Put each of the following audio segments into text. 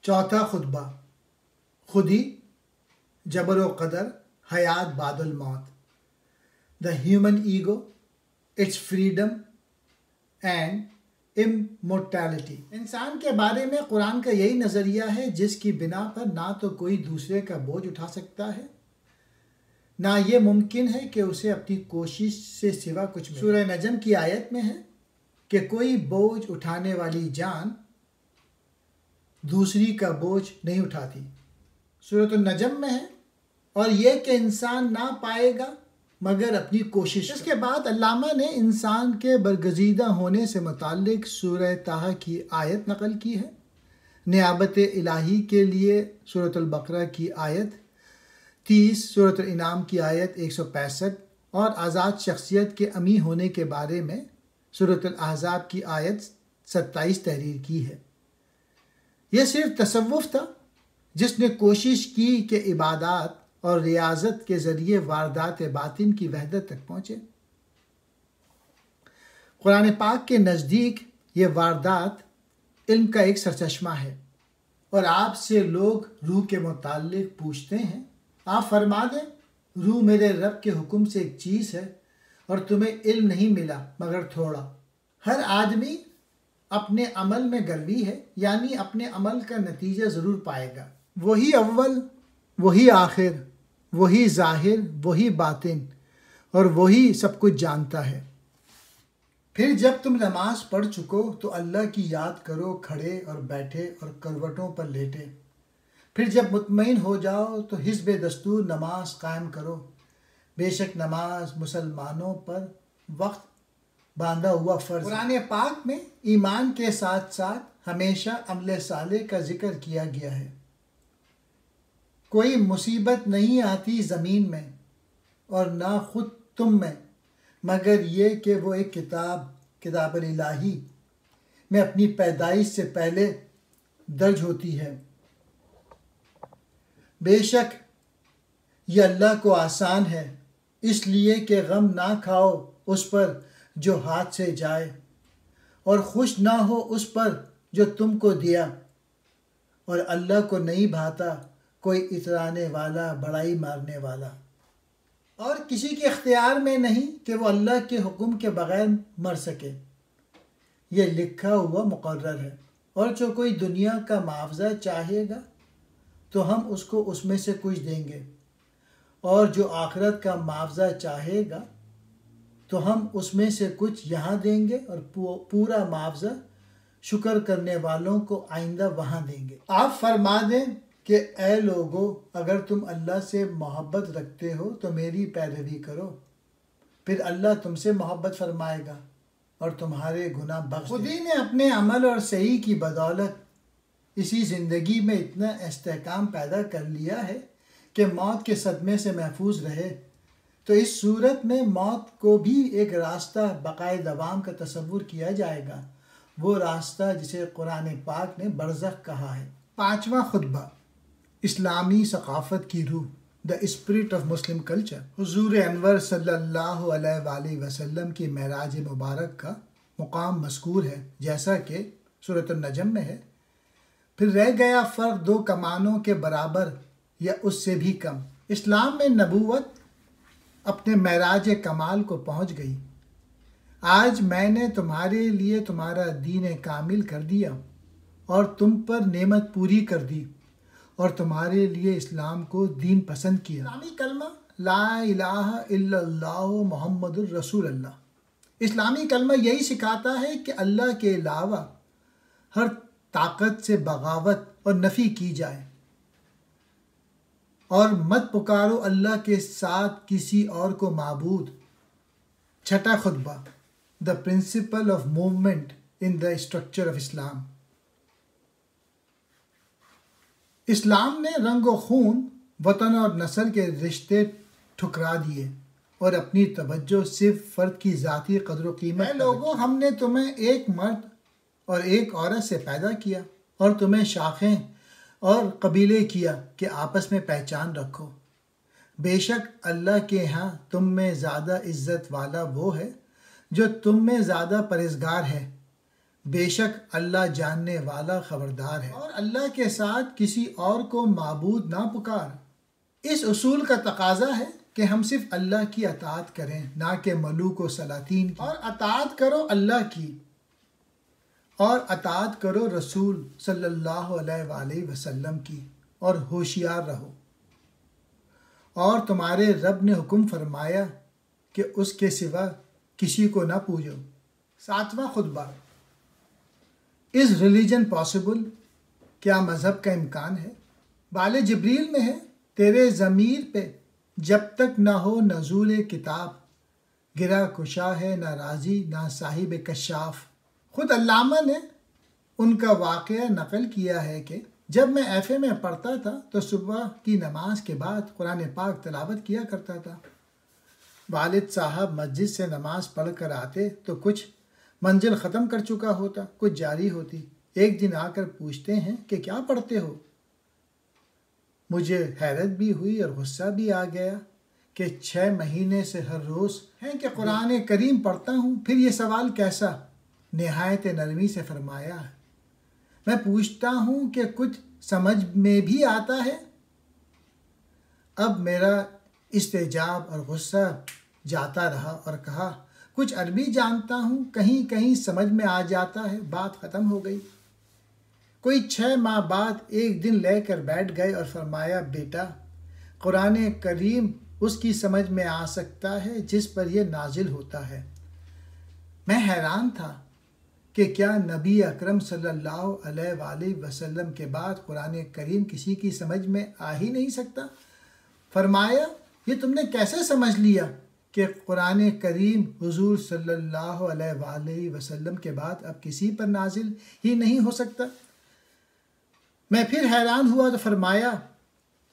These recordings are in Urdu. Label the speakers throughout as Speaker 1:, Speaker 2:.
Speaker 1: چوتھا خطبہ، خودی، جبر و قدر، حیات بعد الموت، the human ego, its freedom and immortality. انسان کے بارے میں قرآن کا یہی نظریہ ہے جس کی بنا پر نہ تو کوئی دوسرے کا بوجھ اٹھا سکتا ہے، نہ یہ ممکن ہے کہ اسے اپنی کوشش سے سوا کچھ ملے۔ سورہ نجم کی آیت میں ہے کہ کوئی بوجھ اٹھانے والی جان دوسری کا بوجھ نہیں اٹھاتی۔ سورۃ النجم میں ہے اور یہ کہ انسان نہ پائے گا مگر اپنی کوشش۔ اس کے بعد علامہ نے انسان کے برگزیدہ ہونے سے متعلق سورہ طٰہٰ کی آیت نقل کی ہے، نیابت الہی کے لیے سورۃ البقرہ کی آیت 30، سورۃ الانعام کی آیت 165 اور آزاد شخصیت کے امی ہونے کے بارے میں سورۃ الاحزاب کی آیت 27 تحریر کی ہے۔ یہ صرف تصوف تھا جس نے کوشش کی کہ عبادات اور ریاضت کے ذریعے واردات باطن کی وحدت تک پہنچے۔ قرآن پاک کے نزدیک یہ واردات علم کا ایک سرچشمہ ہے، اور آپ سے لوگ روح کے متعلق پوچھتے ہیں، آپ فرما دیں روح میرے رب کے حکم سے ایک چیز ہے اور تمہیں علم نہیں ملا مگر تھوڑا۔ ہر آدمی اپنے عمل میں گروی ہے، یعنی اپنے عمل کا نتیجہ ضرور پائے گا۔ وہی اول، وہی آخر، وہی ظاہر، وہی باطن، اور وہی سب کچھ جانتا ہے۔ پھر جب تم نماز پڑھ چکو تو اللہ کی یاد کرو کھڑے اور بیٹھے اور کروٹوں پر لیٹے۔ پھر جب مطمئن ہو جاؤ تو حسب دستور نماز قائم کرو، بے شک نماز مسلمانوں پر وقت باندھا ہوا فرض۔ قرآن پاک میں ایمان کے ساتھ ساتھ ہمیشہ عمل صالح کا ذکر کیا گیا ہے۔ کوئی مصیبت نہیں آتی زمین میں اور نہ خود تم میں مگر یہ کہ وہ ایک کتاب الہی میں اپنی پیدائش سے پہلے درج ہوتی ہے۔ بے شک یہ اللہ کو آسان ہے، اس لیے کہ غم نہ کھاؤ اس پر جو ہاتھ سے جائے، اور خوش نہ ہو اس پر جو تم کو دیا، اور اللہ کو نہیں بھاتا کوئی اترانے والا بڑائی مارنے والا۔ اور کسی کے اختیار میں نہیں کہ وہ اللہ کے حکم کے بغیر مر سکے، یہ لکھا ہوا مقرر ہے۔ اور جو کوئی دنیا کا معاوضہ چاہے گا تو ہم اس کو اس میں سے کچھ دیں گے، اور جو آخرت کا معاوضہ چاہے گا تو ہم اس میں سے کچھ یہاں دیں گے، اور پورا معاوضہ شکر کرنے والوں کو آئندہ وہاں دیں گے۔ آپ فرما دیں کہ اے لوگو، اگر تم اللہ سے محبت رکھتے ہو تو میری پیروی کرو، پھر اللہ تم سے محبت فرمائے گا اور تمہارے گناہ بخش دے گا۔ خودی نے اپنے عمل اور صحیح کی بدولت اسی زندگی میں اتنا استحکام پیدا کر لیا ہے کہ موت کے صدمے سے محفوظ رہے، تو اس صورت میں موت کو بھی ایک راستہ بقائے دوام کا تصور کیا جائے گا، وہ راستہ جسے قرآن پاک نے برزخ کہا ہے۔ پانچواں خطبہ، اسلامی ثقافت کی روح، the spirit of Muslim culture. حضور انور صلی اللہ علیہ وآلہ وسلم کی معراج مبارک کا مقام مذکور ہے جیسا کہ سورۃ النجم میں ہے۔ پھر رہ گیا فرق دو کمانوں کے برابر یا اس سے بھی کم۔ اسلام میں نبوت اپنے معراج کمال کو پہنچ گئی۔ آج میں نے تمہارے لیے تمہارا دین کامل کر دیا اور تم پر نعمت پوری کر دی اور تمہارے لیے اسلام کو دین پسند کیا۔ اسلامی کلمہ لا الہ الا اللہ محمد الرسول اللہ۔ اسلامی کلمہ یہی سکھاتا ہے کہ اللہ کے علاوہ ہر طاقت سے بغاوت اور نفی کی جائے، اور مت پکارو اللہ کے ساتھ کسی اور کو معبود۔ چھٹا خطبہ، the principle of movement in the structure of Islam. اسلام نے رنگ و خون، وطن اور نسل کے رشتے ٹھکرا دیے اور اپنی توجہ صرف فرد کی ذاتی قدر و قیمت۔ اے لوگوں، ہم نے تمہیں ایک مرد اور ایک عورت سے پیدا کیا اور تمہیں شاخیں اور قبیلے کیا کہ آپس میں پہچان رکھو۔ بے شک اللہ کے ہاں تم میں زیادہ عزت والا وہ ہے جو تم میں زیادہ پرہیزگار ہے۔ بے شک اللہ جاننے والا خبردار ہے۔ اور اللہ کے ساتھ کسی اور کو معبود نہ پکار۔ اس اصول کا تقاضا ہے کہ ہم صرف اللہ کی اطاعت کریں، نہ کہ ملوک و سلاطین کی۔ اور اطاعت کرو اللہ کی، اور اطاعت کرو رسول صلی اللہ علیہ وآلہ وسلم کی، اور ہوشیار رہو۔ اور تمہارے رب نے حکم فرمایا کہ اس کے سوا کسی کو نہ پوجو۔ 7واں خطبہ، از ریلیجن پاسبل؟ کیا مذہب کا امکان ہے؟ بال جبریل میں ہے، تیرے ضمیر پہ جب تک نہ ہو نزول کتاب، گرا کشا ہے نہ راضی نہ صاحب کشاف۔ خود علامہ نے ان کا واقعہ نقل کیا ہے کہ جب میں ایف اے میں پڑھتا تھا تو صبح کی نماز کے بعد قرآن پاک تلاوت کیا کرتا تھا۔ والد صاحب مسجد سے نماز پڑھ کر آتے تو کچھ منزل ختم کر چکا ہوتا، کچھ جاری ہوتی۔ ایک دن آ کر پوچھتے ہیں کہ کیا پڑھتے ہو؟ مجھے حیرت بھی ہوئی اور غصہ بھی آ گیا کہ 6 مہینے سے ہر روز ہے کہ قرآن کریم پڑھتا ہوں، پھر یہ سوال کیسا؟ نہایت نرمی سے فرمایا ہے، میں پوچھتا ہوں کہ کچھ سمجھ میں بھی آتا ہے؟ اب میرا استجاب اور غصہ جاتا رہا اور کہا، کچھ عربی جانتا ہوں، کہیں کہیں سمجھ میں آ جاتا ہے۔ بات ختم ہو گئی۔ کوئی 6 ماہ بعد ایک دن لے کر بیٹھ گئے اور فرمایا، بیٹا قرآن کریم اس کی سمجھ میں آ سکتا ہے جس پر یہ نازل ہوتا ہے۔ میں حیران تھا کہ کیا نبی اکرم صلی اللہ علیہ وآلہ وسلم کے بعد قرآن کریم کسی کی سمجھ میں آ ہی نہیں سکتا؟ فرمایا، یہ تم نے کیسے سمجھ لیا کہ قرآن کریم حضور صلی اللہ علیہ وآلہ وسلم کے بعد اب کسی پر نازل ہی نہیں ہو سکتا؟ میں پھر حیران ہوا تو فرمایا،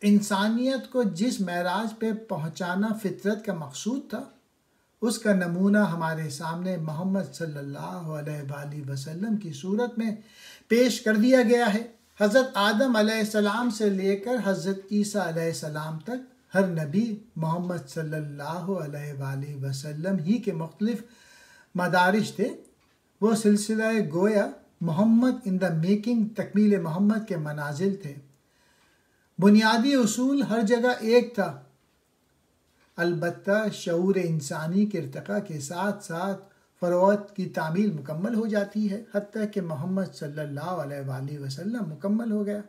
Speaker 1: انسانیت کو جس معراج پہ پہنچانا فطرت کا مقصود تھا، اس کا نمونہ ہمارے سامنے محمد صلی اللہ علیہ وآلہ وسلم کی صورت میں پیش کر دیا گیا ہے۔ حضرت آدم علیہ السلام سے لے کر حضرت عیسیٰ علیہ السلام تک ہر نبی محمد صلی اللہ علیہ وآلہ وسلم ہی کے مختلف مدارج تھے۔ وہ سلسلہ گویا محمد ان دا میکنگ، تکمیل محمد کے منازل تھے۔ بنیادی اصول ہر جگہ ایک تھا، البتہ شعور انسانی کے ارتقاء کے ساتھ ساتھ فروعات کی تعمیل مکمل ہو جاتی ہے، حتیٰ کہ محمد صلی اللہ علیہ وآلہ وسلم مکمل ہو گیا،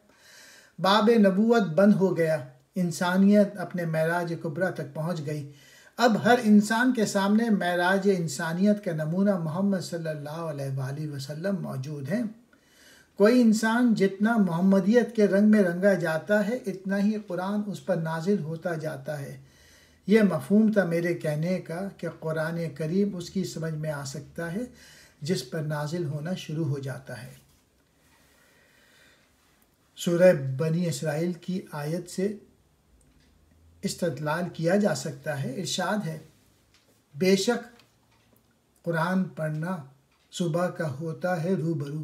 Speaker 1: باب نبوت بند ہو گیا، انسانیت اپنے معراج کبریٰ تک پہنچ گئی۔ اب ہر انسان کے سامنے معراج انسانیت کا نمونہ محمد صلی اللہ علیہ وآلہ وسلم موجود ہے۔ کوئی انسان جتنا محمدیت کے رنگ میں رنگا جاتا ہے، اتنا ہی قرآن اس پر نازل ہوتا جاتا ہے۔ یہ مفہوم تھا میرے کہنے کا کہ قرآن کریم اس کی سمجھ میں آ سکتا ہے جس پر نازل ہونا شروع ہو جاتا ہے۔ سورہ بنی اسرائیل کی آیت سے استدلال کیا جا سکتا ہے۔ ارشاد ہے، بے شک قرآن پڑھنا صبح کا ہوتا ہے روبرو،